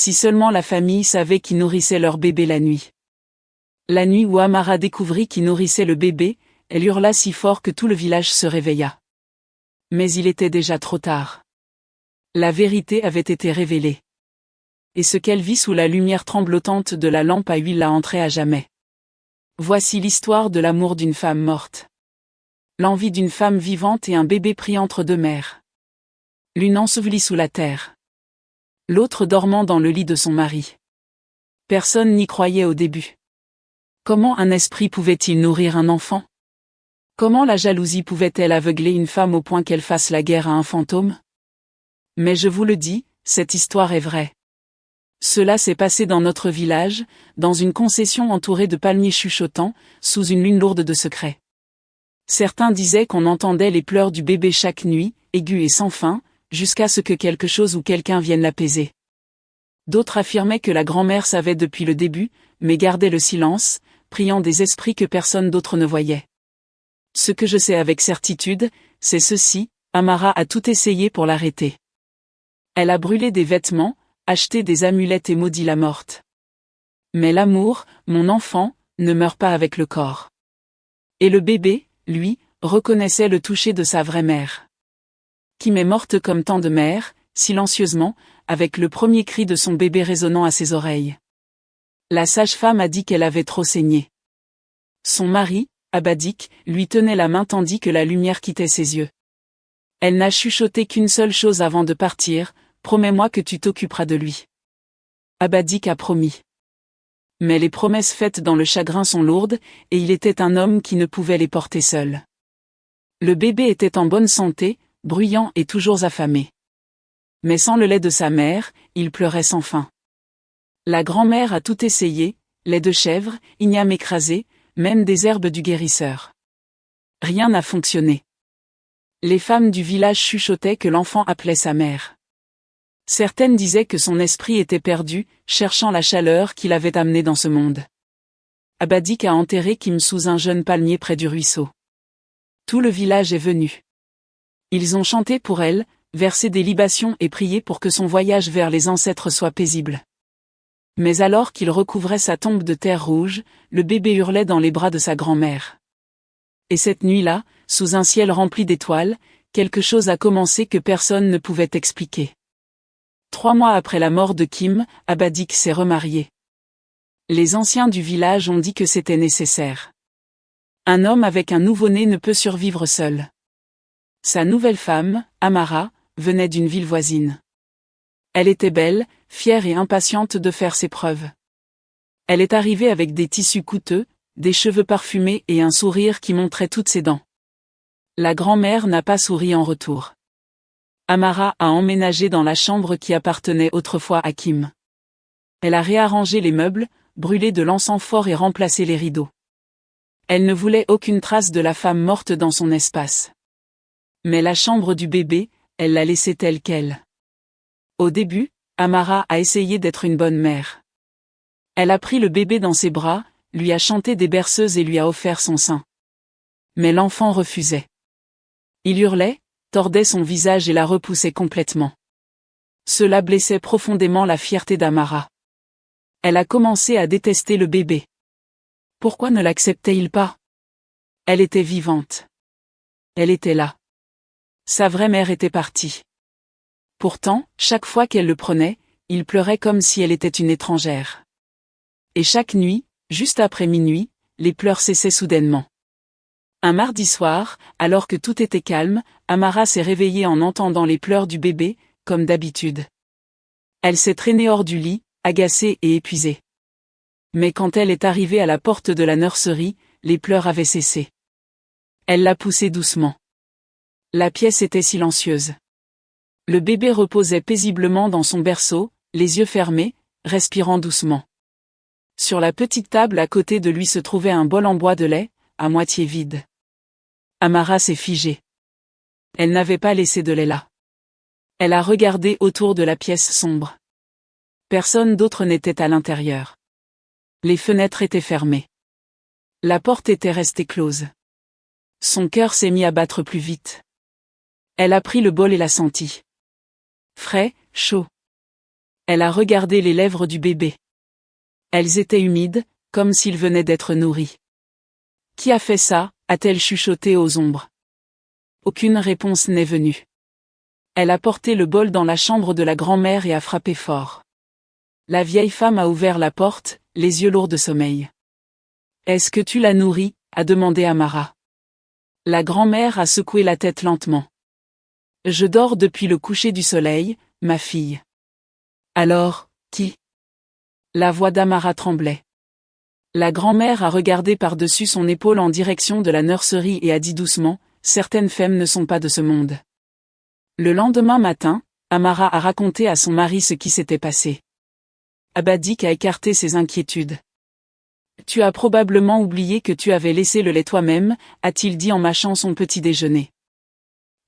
Si seulement la famille savait qui nourrissait leur bébé la nuit. La nuit où Amara découvrit qui nourrissait le bébé, elle hurla si fort que tout le village se réveilla. Mais il était déjà trop tard. La vérité avait été révélée. Et ce qu'elle vit sous la lumière tremblotante de la lampe à huile l'a entrée à jamais. Voici l'histoire de l'amour d'une femme morte. L'envie d'une femme vivante et un bébé pris entre deux mères. L'une ensevelie sous la terre. L'autre dormant dans le lit de son mari. Personne n'y croyait au début. Comment un esprit pouvait-il nourrir un enfant? Comment la jalousie pouvait-elle aveugler une femme au point qu'elle fasse la guerre à un fantôme? Mais je vous le dis, cette histoire est vraie. Cela s'est passé dans notre village, dans une concession entourée de palmiers chuchotants, sous une lune lourde de secrets. Certains disaient qu'on entendait les pleurs du bébé chaque nuit, aigus et sans fin, jusqu'à ce que quelque chose ou quelqu'un vienne l'apaiser. D'autres affirmaient que la grand-mère savait depuis le début, mais gardait le silence, priant des esprits que personne d'autre ne voyait. Ce que je sais avec certitude, c'est ceci, Amara a tout essayé pour l'arrêter. Elle a brûlé des vêtements, acheté des amulettes et maudit la morte. Mais l'amour, mon enfant, ne meurt pas avec le corps. Et le bébé, lui, reconnaissait le toucher de sa vraie mère. Kim est morte comme tant de mères, silencieusement, avec le premier cri de son bébé résonnant à ses oreilles. La sage-femme a dit qu'elle avait trop saigné. Son mari, Abadik, lui tenait la main tandis que la lumière quittait ses yeux. Elle n'a chuchoté qu'une seule chose avant de partir, promets-moi que tu t'occuperas de lui. Abadik a promis. Mais les promesses faites dans le chagrin sont lourdes, et il était un homme qui ne pouvait les porter seul. Le bébé était en bonne santé, bruyant et toujours affamé. Mais sans le lait de sa mère, il pleurait sans fin. La grand-mère a tout essayé, lait de chèvre, igname écrasé, même des herbes du guérisseur. Rien n'a fonctionné. Les femmes du village chuchotaient que l'enfant appelait sa mère. Certaines disaient que son esprit était perdu, cherchant la chaleur qu'il avait amenée dans ce monde. Abadik a enterré Kim sous un jeune palmier près du ruisseau. Tout le village est venu. Ils ont chanté pour elle, versé des libations et prié pour que son voyage vers les ancêtres soit paisible. Mais alors qu'il recouvrait sa tombe de terre rouge, le bébé hurlait dans les bras de sa grand-mère. Et cette nuit-là, sous un ciel rempli d'étoiles, quelque chose a commencé que personne ne pouvait expliquer. 3 mois après la mort de Kim, Abadik s'est remarié. Les anciens du village ont dit que c'était nécessaire. Un homme avec un nouveau-né ne peut survivre seul. Sa nouvelle femme, Amara, venait d'une ville voisine. Elle était belle, fière et impatiente de faire ses preuves. Elle est arrivée avec des tissus coûteux, des cheveux parfumés et un sourire qui montrait toutes ses dents. La grand-mère n'a pas souri en retour. Amara a emménagé dans la chambre qui appartenait autrefois à Kim. Elle a réarrangé les meubles, brûlé de l'encens fort et remplacé les rideaux. Elle ne voulait aucune trace de la femme morte dans son espace. Mais la chambre du bébé, elle l'a laissée telle qu'elle. Au début, Amara a essayé d'être une bonne mère. Elle a pris le bébé dans ses bras, lui a chanté des berceuses et lui a offert son sein. Mais l'enfant refusait. Il hurlait, tordait son visage et la repoussait complètement. Cela blessait profondément la fierté d'Amara. Elle a commencé à détester le bébé. Pourquoi ne l'acceptait-il pas? Elle était vivante. Elle était là. Sa vraie mère était partie. Pourtant, chaque fois qu'elle le prenait, il pleurait comme si elle était une étrangère. Et chaque nuit, juste après minuit, les pleurs cessaient soudainement. Un mardi soir, alors que tout était calme, Amara s'est réveillée en entendant les pleurs du bébé, comme d'habitude. Elle s'est traînée hors du lit, agacée et épuisée. Mais quand elle est arrivée à la porte de la nurserie, les pleurs avaient cessé. Elle l'a poussé doucement. La pièce était silencieuse. Le bébé reposait paisiblement dans son berceau, les yeux fermés, respirant doucement. Sur la petite table à côté de lui se trouvait un bol en bois de lait, à moitié vide. Amara s'est figée. Elle n'avait pas laissé de lait là. Elle a regardé autour de la pièce sombre. Personne d'autre n'était à l'intérieur. Les fenêtres étaient fermées. La porte était restée close. Son cœur s'est mis à battre plus vite. Elle a pris le bol et l'a senti. Frais, chaud. Elle a regardé les lèvres du bébé. Elles étaient humides, comme s'il venait d'être nourri. Qui a fait ça, a-t-elle chuchoté aux ombres. Aucune réponse n'est venue. Elle a porté le bol dans la chambre de la grand-mère et a frappé fort. La vieille femme a ouvert la porte, les yeux lourds de sommeil. « Est-ce que tu l'as nourri ?» a demandé Amara. La grand-mère a secoué la tête lentement. « Je dors depuis le coucher du soleil, ma fille. »« Alors, qui ?» La voix d'Amara tremblait. La grand-mère a regardé par-dessus son épaule en direction de la nurserie et a dit doucement, « Certaines femmes ne sont pas de ce monde. » Le lendemain matin, Amara a raconté à son mari ce qui s'était passé. Abadik a écarté ses inquiétudes. « Tu as probablement oublié que tu avais laissé le lait toi-même, a-t-il dit en mâchant son petit déjeuner.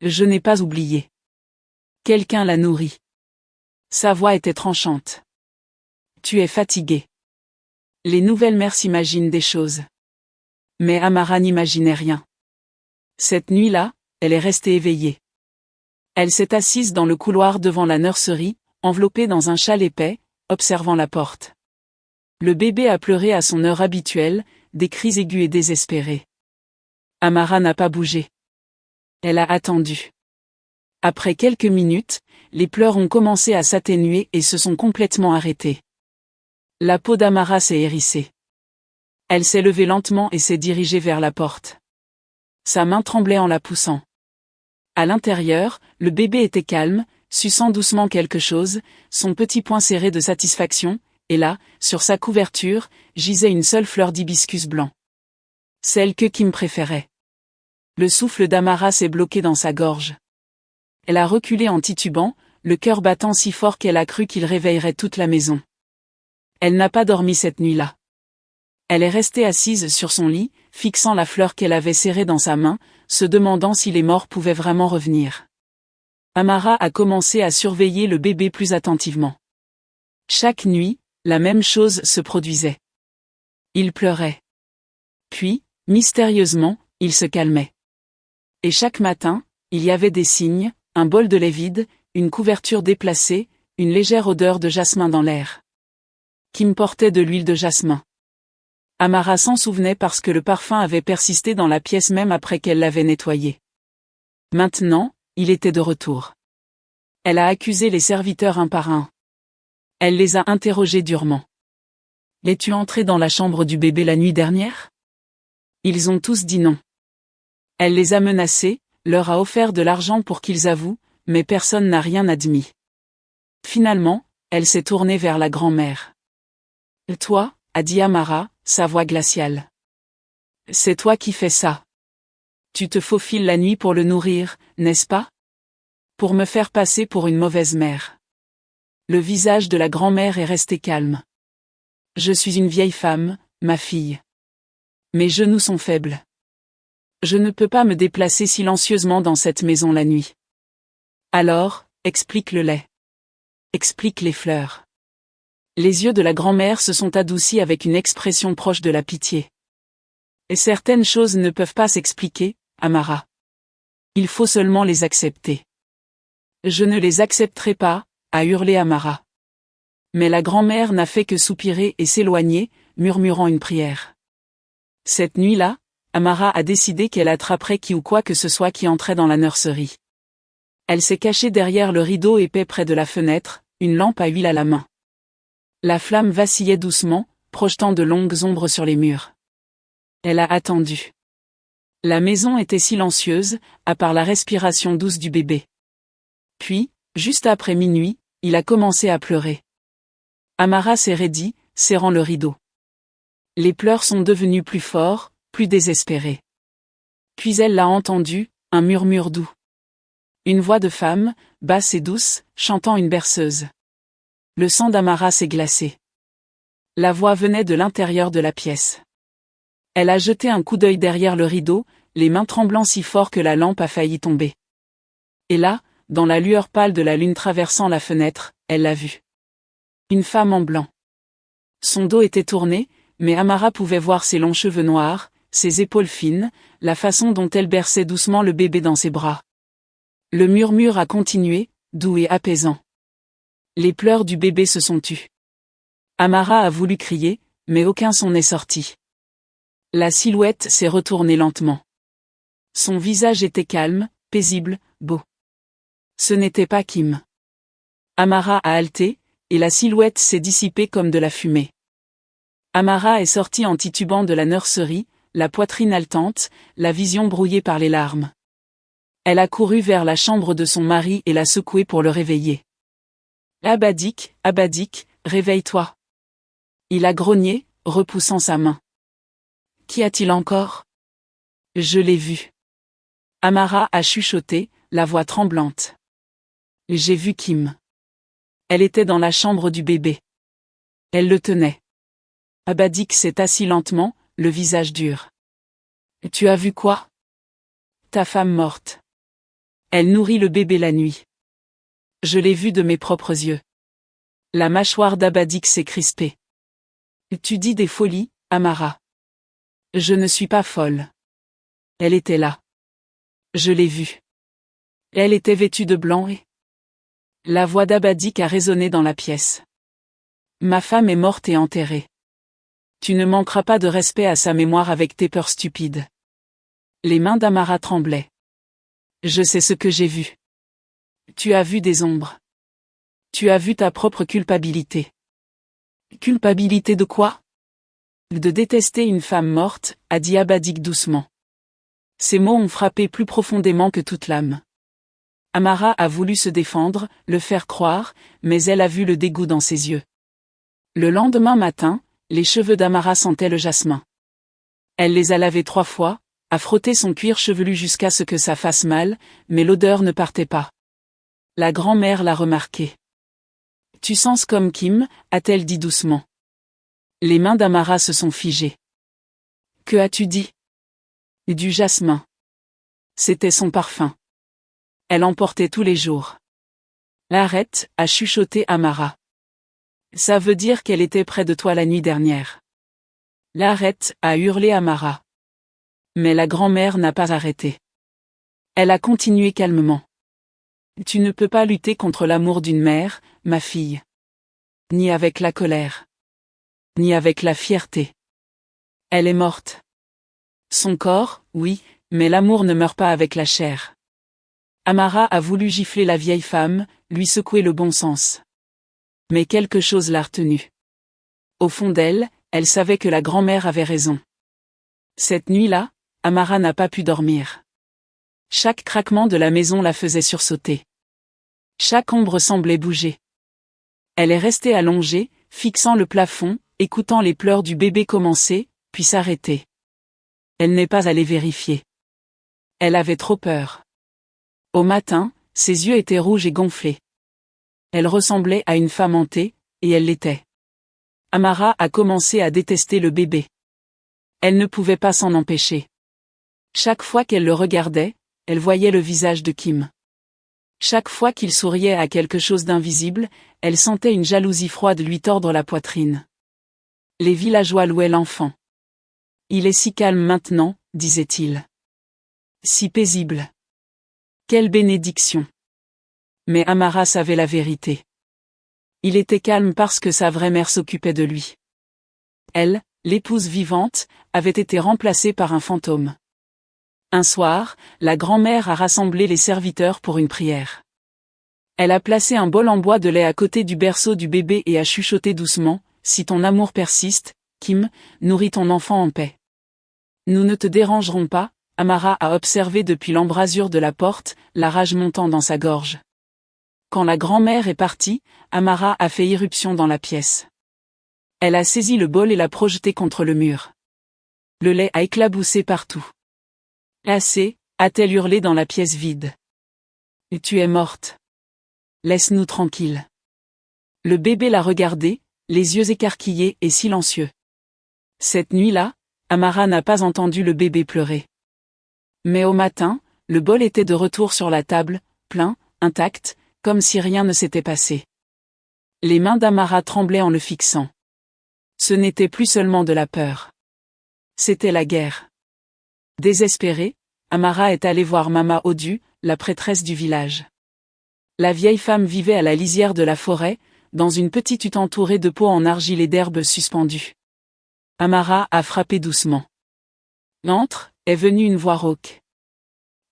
Je n'ai pas oublié. Quelqu'un l'a nourri. Sa voix était tranchante. Tu es fatigué. Les nouvelles mères s'imaginent des choses. Mais Amara n'imaginait rien. Cette nuit-là, elle est restée éveillée. Elle s'est assise dans le couloir devant la nurserie, enveloppée dans un châle épais, observant la porte. Le bébé a pleuré à son heure habituelle, des cris aigus et désespérés. Amara n'a pas bougé. Elle a attendu. Après quelques minutes, les pleurs ont commencé à s'atténuer et se sont complètement arrêtés. La peau d'Amara s'est hérissée. Elle s'est levée lentement et s'est dirigée vers la porte. Sa main tremblait en la poussant. À l'intérieur, le bébé était calme, suçant doucement quelque chose, son petit poing serré de satisfaction, et là, sur sa couverture, gisait une seule fleur d'hibiscus blanc. Celle que Kim préférait. Le souffle d'Amara s'est bloqué dans sa gorge. Elle a reculé en titubant, le cœur battant si fort qu'elle a cru qu'il réveillerait toute la maison. Elle n'a pas dormi cette nuit-là. Elle est restée assise sur son lit, fixant la fleur qu'elle avait serrée dans sa main, se demandant si les morts pouvaient vraiment revenir. Amara a commencé à surveiller le bébé plus attentivement. Chaque nuit, la même chose se produisait. Il pleurait. Puis, mystérieusement, il se calmait. Et chaque matin, il y avait des signes, un bol de lait vide, une couverture déplacée, une légère odeur de jasmin dans l'air. Kim portait de l'huile de jasmin. Amara s'en souvenait parce que le parfum avait persisté dans la pièce même après qu'elle l'avait nettoyé. Maintenant, il était de retour. Elle a accusé les serviteurs un par un. Elle les a interrogés durement. « Es-tu entré dans la chambre du bébé la nuit dernière ?» Ils ont tous dit non. Elle les a menacés, leur a offert de l'argent pour qu'ils avouent, mais personne n'a rien admis. Finalement, elle s'est tournée vers la grand-mère. « Toi, » a dit Amara, sa voix glaciale. « C'est toi qui fais ça. Tu te faufiles la nuit pour le nourrir, n'est-ce pas? Pour me faire passer pour une mauvaise mère. » Le visage de la grand-mère est resté calme. « Je suis une vieille femme, ma fille. Mes genoux sont faibles. Je ne peux pas me déplacer silencieusement dans cette maison la nuit. Alors, explique le lait. Explique les fleurs. » Les yeux de la grand-mère se sont adoucis avec une expression proche de la pitié. Et certaines choses ne peuvent pas s'expliquer, Amara. Il faut seulement les accepter. Je ne les accepterai pas, a hurlé Amara. Mais la grand-mère n'a fait que soupirer et s'éloigner, murmurant une prière. Cette nuit-là, Amara a décidé qu'elle attraperait qui ou quoi que ce soit qui entrait dans la nurserie. Elle s'est cachée derrière le rideau épais près de la fenêtre, une lampe à huile à la main. La flamme vacillait doucement, projetant de longues ombres sur les murs. Elle a attendu. La maison était silencieuse, à part la respiration douce du bébé. Puis, juste après minuit, il a commencé à pleurer. Amara s'est raidie, serrant le rideau. Les pleurs sont devenus plus forts, plus désespérés. Puis elle l'a entendu, un murmure doux. Une voix de femme, basse et douce, chantant une berceuse. Le sang d'Amara s'est glacé. La voix venait de l'intérieur de la pièce. Elle a jeté un coup d'œil derrière le rideau, les mains tremblant si fort que la lampe a failli tomber. Et là, dans la lueur pâle de la lune traversant la fenêtre, elle l'a vue. Une femme en blanc. Son dos était tourné, mais Amara pouvait voir ses longs cheveux noirs, ses épaules fines, la façon dont elle berçait doucement le bébé dans ses bras. Le murmure a continué, doux et apaisant. Les pleurs du bébé se sont tus. Amara a voulu crier, mais aucun son n'est sorti. La silhouette s'est retournée lentement. Son visage était calme, paisible, beau. Ce n'était pas Kim. Amara a halté, et la silhouette s'est dissipée comme de la fumée. Amara est sortie en titubant de la nurserie, la poitrine haletante, la vision brouillée par les larmes. Elle a couru vers la chambre de son mari et l'a secoué pour le réveiller. Abadik, réveille-toi. Il a grogné, repoussant sa main. Qu'y a-t-il encore? Je l'ai vu. Amara a chuchoté, la voix tremblante. J'ai vu Kim. Elle était dans la chambre du bébé. Elle le tenait. Abadik s'est assis lentement, le visage dur. Tu as vu quoi? Ta femme morte. Elle nourrit le bébé la nuit. Je l'ai vu de mes propres yeux. La mâchoire d'Abadik s'est crispée. Tu dis des folies, Amara. Je ne suis pas folle. Elle était là. Je l'ai vue. Elle était vêtue de blanc et... La voix d'Abadik a résonné dans la pièce. Ma femme est morte et enterrée. Tu ne manqueras pas de respect à sa mémoire avec tes peurs stupides. Les mains d'Amara tremblaient. Je sais ce que j'ai vu. Tu as vu des ombres. Tu as vu ta propre culpabilité. Culpabilité de quoi? De détester une femme morte, a dit Abadik doucement. Ces mots ont frappé plus profondément que toute l'âme. Amara a voulu se défendre, le faire croire, mais elle a vu le dégoût dans ses yeux. Le lendemain matin, les cheveux d'Amara sentaient le jasmin. Elle les a lavés 3 fois, a frotté son cuir chevelu jusqu'à ce que ça fasse mal, mais l'odeur ne partait pas. La grand-mère l'a remarqué. Tu sens comme Kim, a-t-elle dit doucement. Les mains d'Amara se sont figées. Que as-tu dit? Du jasmin. C'était son parfum. Elle en portait tous les jours. Arrête, a chuchoté Amara. Ça veut dire qu'elle était près de toi la nuit dernière. Arrête, a hurlé Amara. Mais la grand-mère n'a pas arrêté. Elle a continué calmement. Tu ne peux pas lutter contre l'amour d'une mère, ma fille. Ni avec la colère. Ni avec la fierté. Elle est morte. Son corps, oui, mais l'amour ne meurt pas avec la chair. Amara a voulu gifler la vieille femme, lui secouer le bon sens. Mais quelque chose l'a retenue. Au fond d'elle, elle savait que la grand-mère avait raison. Cette nuit-là, Amara n'a pas pu dormir. Chaque craquement de la maison la faisait sursauter. Chaque ombre semblait bouger. Elle est restée allongée, fixant le plafond, écoutant les pleurs du bébé commencer, puis s'arrêter. Elle n'est pas allée vérifier. Elle avait trop peur. Au matin, ses yeux étaient rouges et gonflés. Elle ressemblait à une femme hantée, et elle l'était. Amara a commencé à détester le bébé. Elle ne pouvait pas s'en empêcher. Chaque fois qu'elle le regardait, elle voyait le visage de Kim. Chaque fois qu'il souriait à quelque chose d'invisible, elle sentait une jalousie froide lui tordre la poitrine. Les villageois louaient l'enfant. Il est si calme maintenant, disait-il. Si paisible. Quelle bénédiction. Mais Amara savait la vérité. Il était calme parce que sa vraie mère s'occupait de lui. Elle, l'épouse vivante, avait été remplacée par un fantôme. Un soir, la grand-mère a rassemblé les serviteurs pour une prière. Elle a placé un bol en bois de lait à côté du berceau du bébé et a chuchoté doucement, « Si ton amour persiste, Kim, nourris ton enfant en paix. Nous ne te dérangerons pas. » Amara a observé depuis l'embrasure de la porte, la rage montant dans sa gorge. Quand la grand-mère est partie, Amara a fait irruption dans la pièce. Elle a saisi le bol et l'a projeté contre le mur. Le lait a éclaboussé partout. Assez, a-t-elle hurlé dans la pièce vide. Tu es morte. Laisse-nous tranquilles. Le bébé l'a regardé, les yeux écarquillés et silencieux. Cette nuit-là, Amara n'a pas entendu le bébé pleurer. Mais au matin, le bol était de retour sur la table, plein, intact, comme si rien ne s'était passé. Les mains d'Amara tremblaient en le fixant. Ce n'était plus seulement de la peur. C'était la guerre. Désespérée, Amara est allée voir Mama Odu, la prêtresse du village. La vieille femme vivait à la lisière de la forêt, dans une petite hutte entourée de pots en argile et d'herbes suspendues. Amara a frappé doucement. Entre, est venue une voix rauque.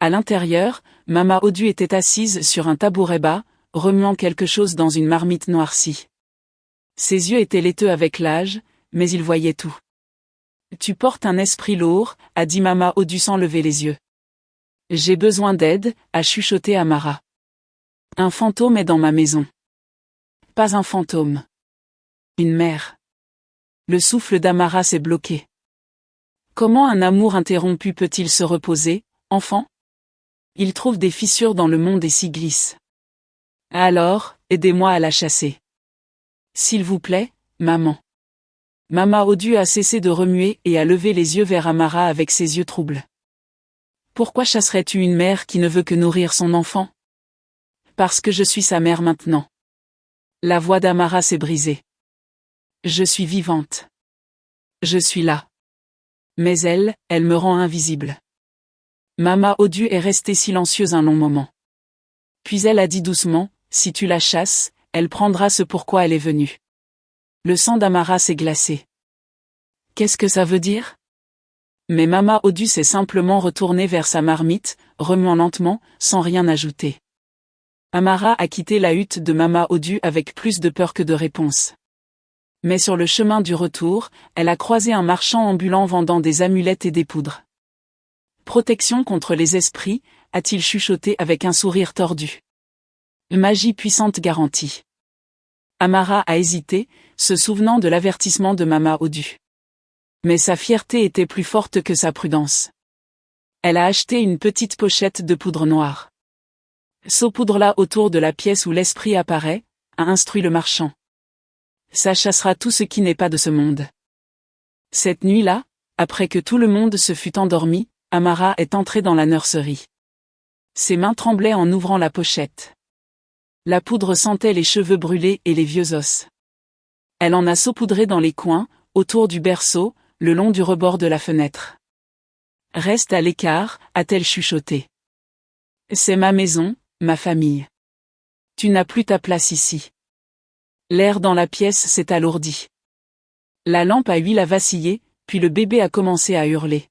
À l'intérieur, Mama Odu était assise sur un tabouret bas, remuant quelque chose dans une marmite noircie. Ses yeux étaient laiteux avec l'âge, mais il voyait tout. « Tu portes un esprit lourd », a dit Mama Odu sans lever les yeux. « J'ai besoin d'aide », a chuchoté Amara. « Un fantôme est dans ma maison. » « Pas un fantôme. Une mère. » Le souffle d'Amara s'est bloqué. Comment un amour interrompu peut-il se reposer, enfant ? Il trouve des fissures dans le monde et s'y glisse. Alors, aidez-moi à la chasser. S'il vous plaît, maman. Mama Odu a cessé de remuer et a levé les yeux vers Amara avec ses yeux troubles. Pourquoi chasserais-tu une mère qui ne veut que nourrir son enfant ? Parce que je suis sa mère maintenant. La voix d'Amara s'est brisée. Je suis vivante. Je suis là. Mais elle me rend invisible. Mama Odu est restée silencieuse un long moment. Puis elle a dit doucement, si tu la chasses, elle prendra ce pourquoi elle est venue. Le sang d'Amara s'est glacé. Qu'est-ce que ça veut dire ? Mais Mama Odu s'est simplement retournée vers sa marmite, remuant lentement, sans rien ajouter. Amara a quitté la hutte de Mama Odu avec plus de peur que de réponse. Mais sur le chemin du retour, elle a croisé un marchand ambulant vendant des amulettes et des poudres. Protection contre les esprits, a-t-il chuchoté avec un sourire tordu. Magie puissante garantie. Amara a hésité, se souvenant de l'avertissement de Mama Odu. Mais sa fierté était plus forte que sa prudence. Elle a acheté une petite pochette de poudre noire. Saupoudre-la autour de la pièce où l'esprit apparaît, a instruit le marchand. Ça chassera tout ce qui n'est pas de ce monde. Cette nuit-là, après que tout le monde se fut endormi, Amara est entrée dans la nurserie. Ses mains tremblaient en ouvrant la pochette. La poudre sentait les cheveux brûlés et les vieux os. Elle en a saupoudré dans les coins, autour du berceau, le long du rebord de la fenêtre. Reste à l'écart, a-t-elle chuchoté. C'est ma maison, ma famille. Tu n'as plus ta place ici. L'air dans la pièce s'est alourdi. La lampe à huile a vacillé, puis le bébé a commencé à hurler.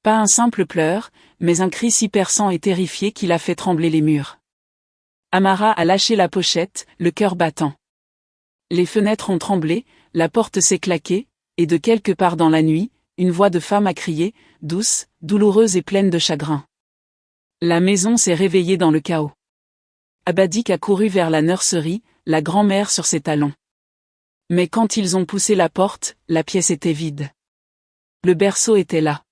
Pas un simple pleur, mais un cri si perçant et terrifié qu'il a fait trembler les murs. Amara a lâché la pochette, le cœur battant. Les fenêtres ont tremblé, la porte s'est claquée, et de quelque part dans la nuit, une voix de femme a crié, douce, douloureuse et pleine de chagrin. La maison s'est réveillée dans le chaos. Abadik a couru vers la nurserie, la grand-mère sur ses talons. Mais quand ils ont poussé la porte, la pièce était vide. Le berceau était là.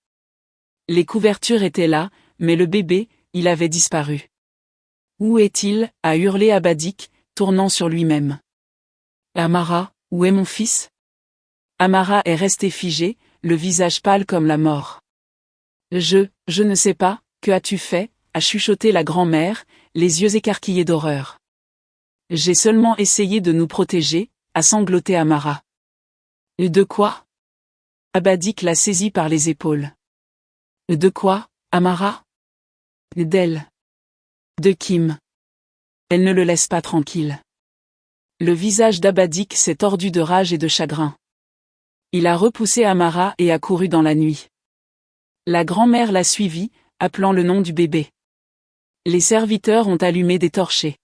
Les couvertures étaient là, mais le bébé, il avait disparu. Où est-il ? A hurlé Abadik, tournant sur lui-même. Amara, où est mon fils ? Amara est restée figée, le visage pâle comme la mort. Je ne sais pas, que as-tu fait ? A chuchoté la grand-mère, les yeux écarquillés d'horreur. J'ai seulement essayé de nous protéger, a sangloté Amara. De quoi ? Abadik l'a saisie par les épaules. De quoi, Amara ? D'elle. De Kim. Elle ne le laisse pas tranquille. Le visage d'Abadik s'est tordu de rage et de chagrin. Il a repoussé Amara et a couru dans la nuit. La grand-mère l'a suivi, appelant le nom du bébé. Les serviteurs ont allumé des torchers.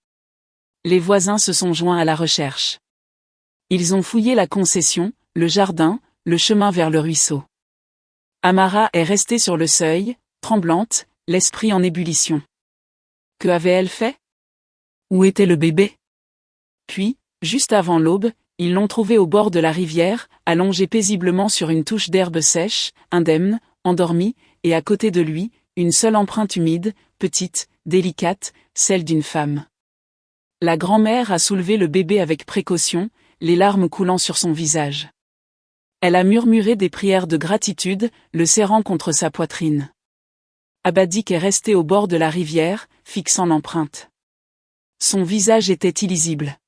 Les voisins se sont joints à la recherche. Ils ont fouillé la concession, le jardin, le chemin vers le ruisseau. Amara est restée sur le seuil, tremblante, l'esprit en ébullition. Que avait-elle fait ? Où était le bébé ? Puis, juste avant l'aube, ils l'ont trouvé au bord de la rivière, allongé paisiblement sur une touche d'herbe sèche, indemne, endormi, et à côté de lui, une seule empreinte humide, petite, délicate, celle d'une femme. La grand-mère a soulevé le bébé avec précaution, les larmes coulant sur son visage. Elle a murmuré des prières de gratitude, le serrant contre sa poitrine. Abadik est resté au bord de la rivière, fixant l'empreinte. Son visage était illisible.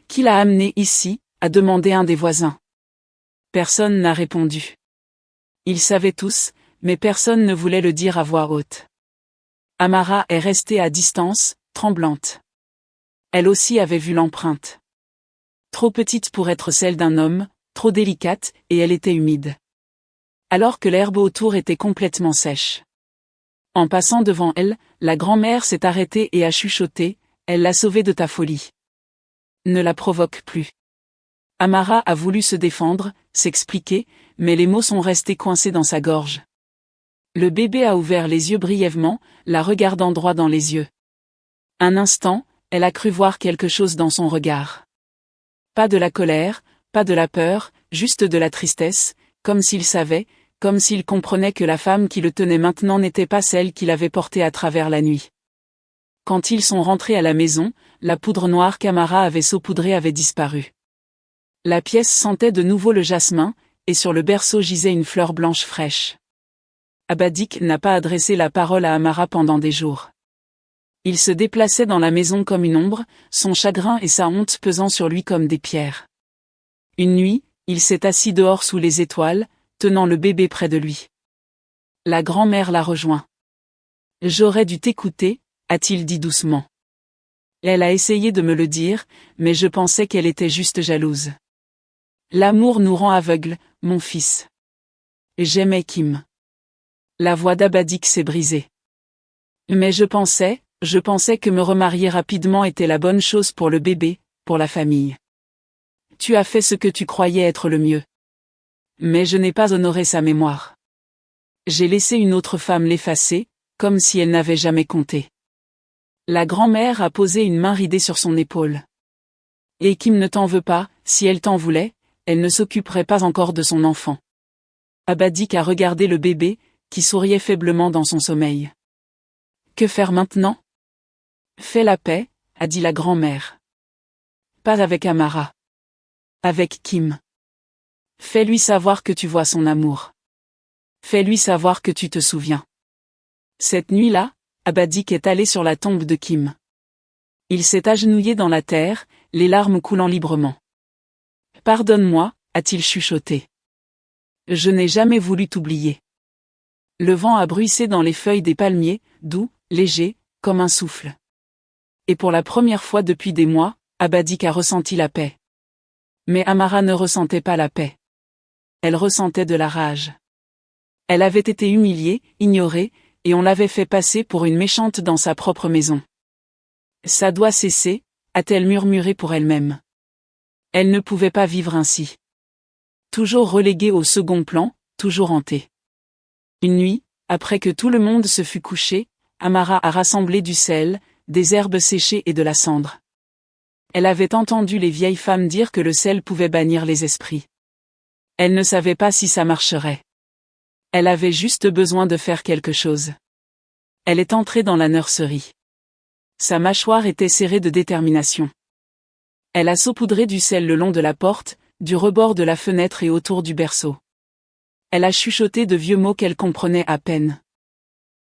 Qui l'a amené ici ? A demandé un des voisins. Personne n'a répondu. Ils savaient tous, mais personne ne voulait le dire à voix haute. Amara est restée à distance, tremblante. Elle aussi avait vu l'empreinte. Trop petite pour être celle d'un homme, trop délicate, et elle était humide. Alors que l'herbe autour était complètement sèche. En passant devant elle, la grand-mère s'est arrêtée et a chuchoté, « Elle l'a sauvée de ta folie. Ne la provoque plus. » Amara a voulu se défendre, s'expliquer, mais les mots sont restés coincés dans sa gorge. Le bébé a ouvert les yeux brièvement, la regardant droit dans les yeux. Un instant, elle a cru voir quelque chose dans son regard. Pas de la colère, pas de la peur, juste de la tristesse, comme s'il savait, comme s'il comprenait que la femme qui le tenait maintenant n'était pas celle qu'il avait portée à travers la nuit. Quand ils sont rentrés à la maison, la poudre noire qu'Amara avait saupoudrée avait disparu. La pièce sentait de nouveau le jasmin, et sur le berceau gisait une fleur blanche fraîche. Abadik n'a pas adressé la parole à Amara pendant des jours. Il se déplaçait dans la maison comme une ombre, son chagrin et sa honte pesant sur lui comme des pierres. Une nuit, il s'est assis dehors sous les étoiles, tenant le bébé près de lui. La grand-mère l'a rejoint. « J'aurais dû t'écouter », a-t-il dit doucement. Elle a essayé de me le dire, mais je pensais qu'elle était juste jalouse. L'amour nous rend aveugles, mon fils. J'aimais Kim. La voix d'Abadik s'est brisée. Mais je pensais que me remarier rapidement était la bonne chose pour le bébé, pour la famille. Tu as fait ce que tu croyais être le mieux. Mais je n'ai pas honoré sa mémoire. J'ai laissé une autre femme l'effacer, comme si elle n'avait jamais compté. La grand-mère a posé une main ridée sur son épaule. Et Kim ne t'en veut pas, si elle t'en voulait, elle ne s'occuperait pas encore de son enfant. Abadik a regardé le bébé, qui souriait faiblement dans son sommeil. Que faire maintenant? Fais la paix, a dit la grand-mère. Pas avec Amara. Avec Kim. Fais-lui savoir que tu vois son amour. Fais-lui savoir que tu te souviens. Cette nuit-là, Abadik est allé sur la tombe de Kim. Il s'est agenouillé dans la terre, les larmes coulant librement. Pardonne-moi, a-t-il chuchoté. Je n'ai jamais voulu t'oublier. Le vent a bruissé dans les feuilles des palmiers, doux, léger, comme un souffle. Et pour la première fois depuis des mois, Abadik a ressenti la paix. Mais Amara ne ressentait pas la paix. Elle ressentait de la rage. Elle avait été humiliée, ignorée, et on l'avait fait passer pour une méchante dans sa propre maison. Ça doit cesser, a-t-elle murmuré pour elle-même. Elle ne pouvait pas vivre ainsi. Toujours reléguée au second plan, toujours hantée. Une nuit, après que tout le monde se fut couché, Amara a rassemblé du sel, des herbes séchées et de la cendre. Elle avait entendu les vieilles femmes dire que le sel pouvait bannir les esprits. Elle ne savait pas si ça marcherait. Elle avait juste besoin de faire quelque chose. Elle est entrée dans la nurserie. Sa mâchoire était serrée de détermination. Elle a saupoudré du sel le long de la porte, du rebord de la fenêtre et autour du berceau. Elle a chuchoté de vieux mots qu'elle comprenait à peine.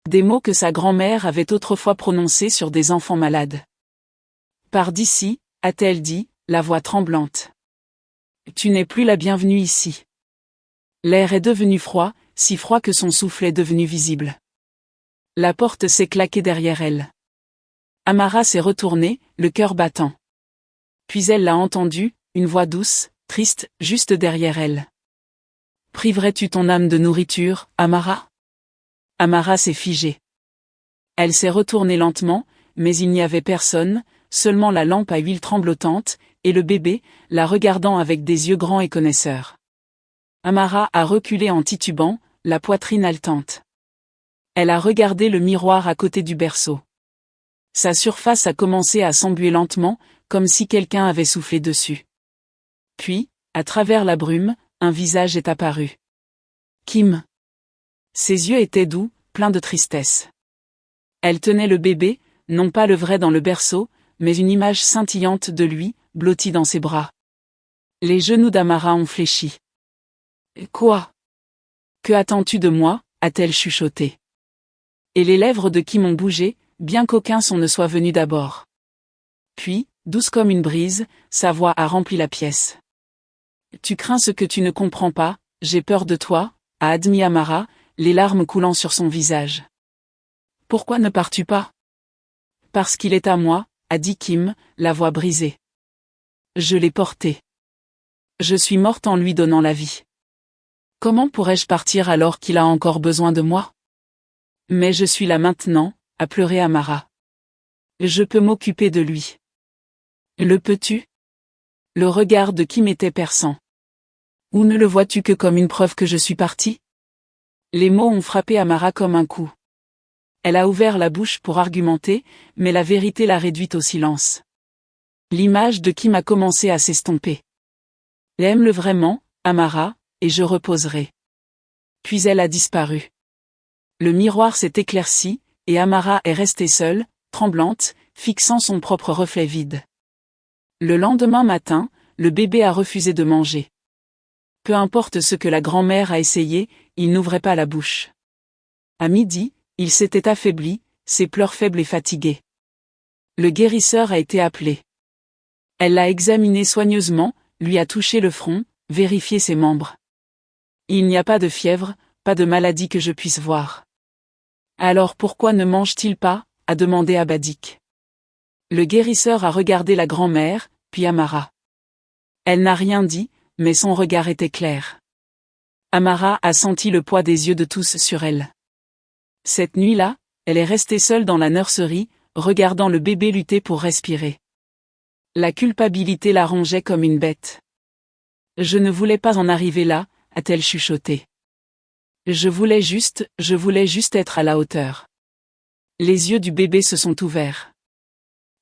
Des mots que sa grand-mère avait autrefois prononcés sur des enfants malades. Pars d'ici, a-t-elle dit, la voix tremblante. Tu n'es plus la bienvenue ici. L'air est devenu froid, si froid que son souffle est devenu visible. La porte s'est claquée derrière elle. Amara s'est retournée, le cœur battant. Puis elle l'a entendu, une voix douce, triste, juste derrière elle. Priverais-tu ton âme de nourriture, Amara? Amara s'est figée. Elle s'est retournée lentement, mais il n'y avait personne, seulement la lampe à huile tremblotante, et le bébé, la regardant avec des yeux grands et connaisseurs. Amara a reculé en titubant, la poitrine haletante. Elle a regardé le miroir à côté du berceau. Sa surface a commencé à s'embuer lentement, comme si quelqu'un avait soufflé dessus. Puis, à travers la brume, un visage est apparu. Kim. Ses yeux étaient doux, pleins de tristesse. Elle tenait le bébé, non pas le vrai dans le berceau, mais une image scintillante de lui, blotti dans ses bras. Les genoux d'Amara ont fléchi. Quoi? Que attends-tu de moi? A-t-elle chuchoté. Et les lèvres de Kim ont bougé, bien qu'aucun son ne soit venu d'abord. Puis, douce comme une brise, sa voix a rempli la pièce. Tu crains ce que tu ne comprends pas, j'ai peur de toi, a admis Amara, les larmes coulant sur son visage. Pourquoi ne pars-tu pas? Parce qu'il est à moi, a dit Kim, la voix brisée. Je l'ai porté. Je suis morte en lui donnant la vie. Comment pourrais-je partir alors qu'il a encore besoin de moi? Mais je suis là maintenant, a pleuré Amara. Je peux m'occuper de lui. Le peux-tu? Le regard de Kim était perçant. Ou ne le vois-tu que comme une preuve que je suis partie? Les mots ont frappé Amara comme un coup. Elle a ouvert la bouche pour argumenter, mais la vérité l'a réduite au silence. L'image de Kim a commencé à s'estomper. Aime-le vraiment, Amara, et je reposerai. Puis elle a disparu. Le miroir s'est éclairci, et Amara est restée seule, tremblante, fixant son propre reflet vide. Le lendemain matin, le bébé a refusé de manger. Peu importe ce que la grand-mère a essayé, il n'ouvrait pas la bouche. À midi, il s'était affaibli, ses pleurs faibles et fatigués. Le guérisseur a été appelé. Elle l'a examiné soigneusement, lui a touché le front, vérifié ses membres. Il n'y a pas de fièvre, pas de maladie que je puisse voir. Alors pourquoi ne mange-t-il pas? A demandé Abadik. Le guérisseur a regardé la grand-mère, puis Amara. Elle n'a rien dit, mais son regard était clair. Amara a senti le poids des yeux de tous sur elle. Cette nuit-là, elle est restée seule dans la nurserie, regardant le bébé lutter pour respirer. La culpabilité la rongeait comme une bête. Je ne voulais pas en arriver là, a-t-elle chuchoté. Je voulais juste être à la hauteur. Les yeux du bébé se sont ouverts.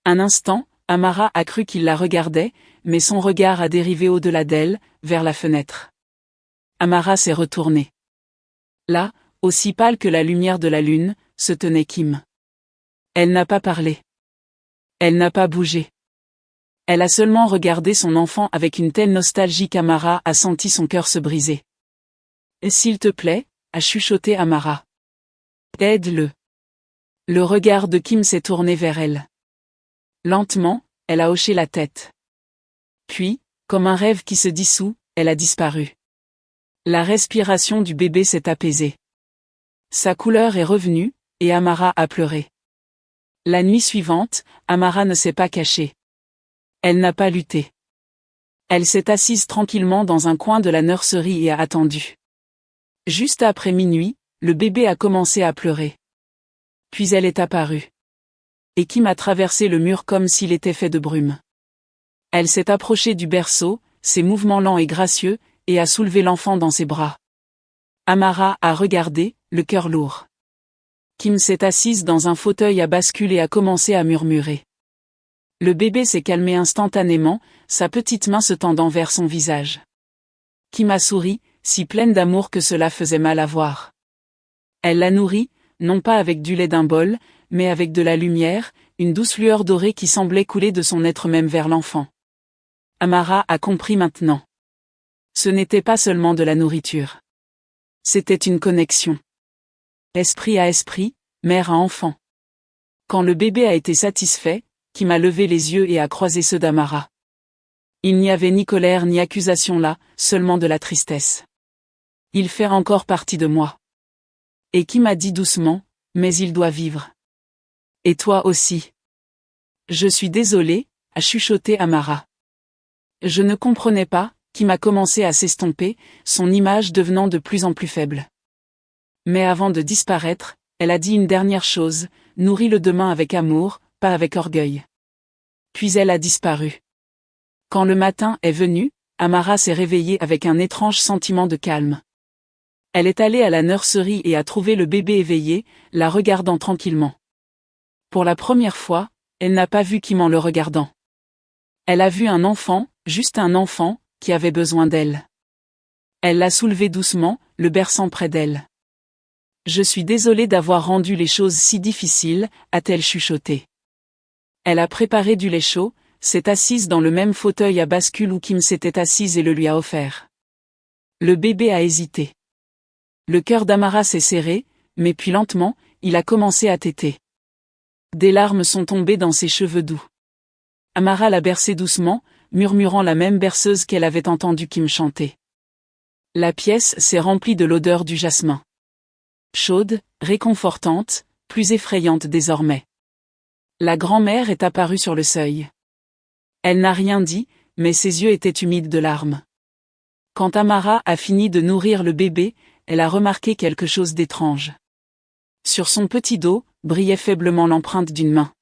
Un instant, Amara a cru qu'il la regardait, mais son regard a dérivé au-delà d'elle, vers la fenêtre. Amara s'est retournée. Là, aussi pâle que la lumière de la lune, se tenait Kim. Elle n'a pas parlé. Elle n'a pas bougé. Elle a seulement regardé son enfant avec une telle nostalgie qu'Amara a senti son cœur se briser. « S'il te plaît » a chuchoté Amara. « Aide-le. » Le regard de Kim s'est tourné vers elle. Lentement, elle a hoché la tête. Puis, comme un rêve qui se dissout, elle a disparu. La respiration du bébé s'est apaisée. Sa couleur est revenue, et Amara a pleuré. La nuit suivante, Amara ne s'est pas cachée. Elle n'a pas lutté. Elle s'est assise tranquillement dans un coin de la nurserie et a attendu. Juste après minuit, le bébé a commencé à pleurer. Puis elle est apparue. Et Kim a traversé le mur comme s'il était fait de brume. Elle s'est approchée du berceau, ses mouvements lents et gracieux, et a soulevé l'enfant dans ses bras. Amara a regardé, le cœur lourd. Kim s'est assise dans un fauteuil à bascule et a commencé à murmurer. Le bébé s'est calmé instantanément, sa petite main se tendant vers son visage. Kim a souri, si pleine d'amour que cela faisait mal à voir. Elle l'a nourri, non pas avec du lait d'un bol, mais avec de la lumière, une douce lueur dorée qui semblait couler de son être même vers l'enfant. Amara a compris maintenant. Ce n'était pas seulement de la nourriture. C'était une connexion. Esprit à esprit, mère à enfant. Quand le bébé a été satisfait, Kim a levé les yeux et a croisé ceux d'Amara. Il n'y avait ni colère ni accusation là, seulement de la tristesse. Il fait encore partie de moi. Et Kim a dit doucement, mais il doit vivre. Et toi aussi. Je suis désolée, a chuchoté Amara. Je ne comprenais pas, Kim a commencé à s'estomper, son image devenant de plus en plus faible. Mais avant de disparaître, elle a dit une dernière chose, nourris-le demain avec amour, pas avec orgueil. Puis elle a disparu. Quand le matin est venu, Amara s'est réveillée avec un étrange sentiment de calme. Elle est allée à la nurserie et a trouvé le bébé éveillé, la regardant tranquillement. Pour la première fois, elle n'a pas vu Kim en le regardant. Elle a vu un enfant, juste un enfant, qui avait besoin d'elle. Elle l'a soulevé doucement, le berçant près d'elle. Je suis désolée d'avoir rendu les choses si difficiles, a-t-elle chuchoté. Elle a préparé du lait chaud, s'est assise dans le même fauteuil à bascule où Kim s'était assise et le lui a offert. Le bébé a hésité. Le cœur d'Amara s'est serré, mais puis lentement, il a commencé à téter. Des larmes sont tombées dans ses cheveux doux. Amara l'a bercé doucement, murmurant la même berceuse qu'elle avait entendu Kim chanter. La pièce s'est remplie de l'odeur du jasmin. Chaude, réconfortante, plus effrayante désormais. La grand-mère est apparue sur le seuil. Elle n'a rien dit, mais ses yeux étaient humides de larmes. Quand Amara a fini de nourrir le bébé, elle a remarqué quelque chose d'étrange. Sur son petit dos, brillait faiblement l'empreinte d'une main.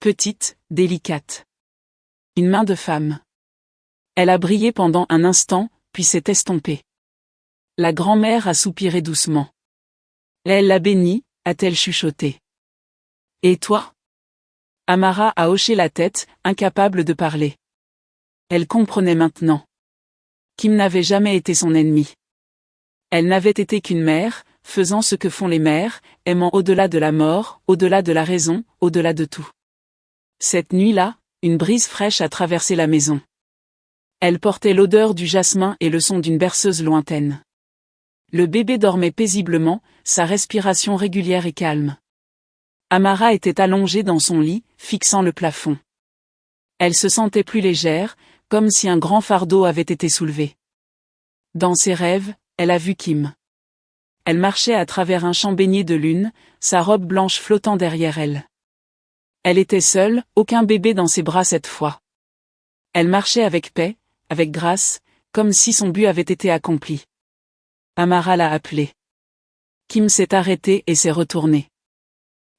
Petite, délicate. Une main de femme. Elle a brillé pendant un instant, puis s'est estompée. La grand-mère a soupiré doucement. Elle l'a bénie, a-t-elle chuchoté. Et toi? Amara a hoché la tête, incapable de parler. Elle comprenait maintenant. Kim n'avait jamais été son ennemie. Elle n'avait été qu'une mère, faisant ce que font les mères, aimant au-delà de la mort, au-delà de la raison, au-delà de tout. Cette nuit-là, une brise fraîche a traversé la maison. Elle portait l'odeur du jasmin et le son d'une berceuse lointaine. Le bébé dormait paisiblement, sa respiration régulière et calme. Amara était allongée dans son lit, fixant le plafond. Elle se sentait plus légère, comme si un grand fardeau avait été soulevé. Dans ses rêves, elle a vu Kim. Elle marchait à travers un champ baigné de lune, sa robe blanche flottant derrière elle. Elle était seule, aucun bébé dans ses bras cette fois. Elle marchait avec paix, avec grâce, comme si son but avait été accompli. Amara l'a appelée. Kim s'est arrêtée et s'est retournée.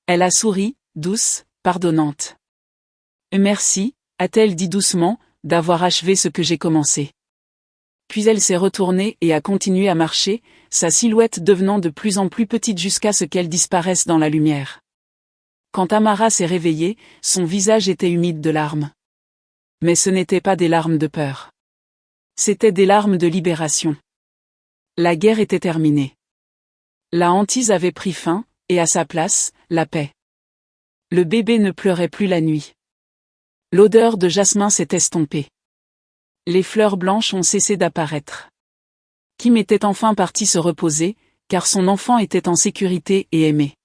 Elle a souri, douce, pardonnante. Merci, a-t-elle dit doucement, d'avoir achevé ce que j'ai commencé. Puis elle s'est retournée et a continué à marcher, sa silhouette devenant de plus en plus petite jusqu'à ce qu'elle disparaisse dans la lumière. Quand Amara s'est réveillée, son visage était humide de larmes. Mais ce n'étaient pas des larmes de peur. C'étaient des larmes de libération. La guerre était terminée. La hantise avait pris fin, et à sa place, la paix. Le bébé ne pleurait plus la nuit. L'odeur de jasmin s'est estompée. Les fleurs blanches ont cessé d'apparaître. Kim était enfin parti se reposer, car son enfant était en sécurité et aimé.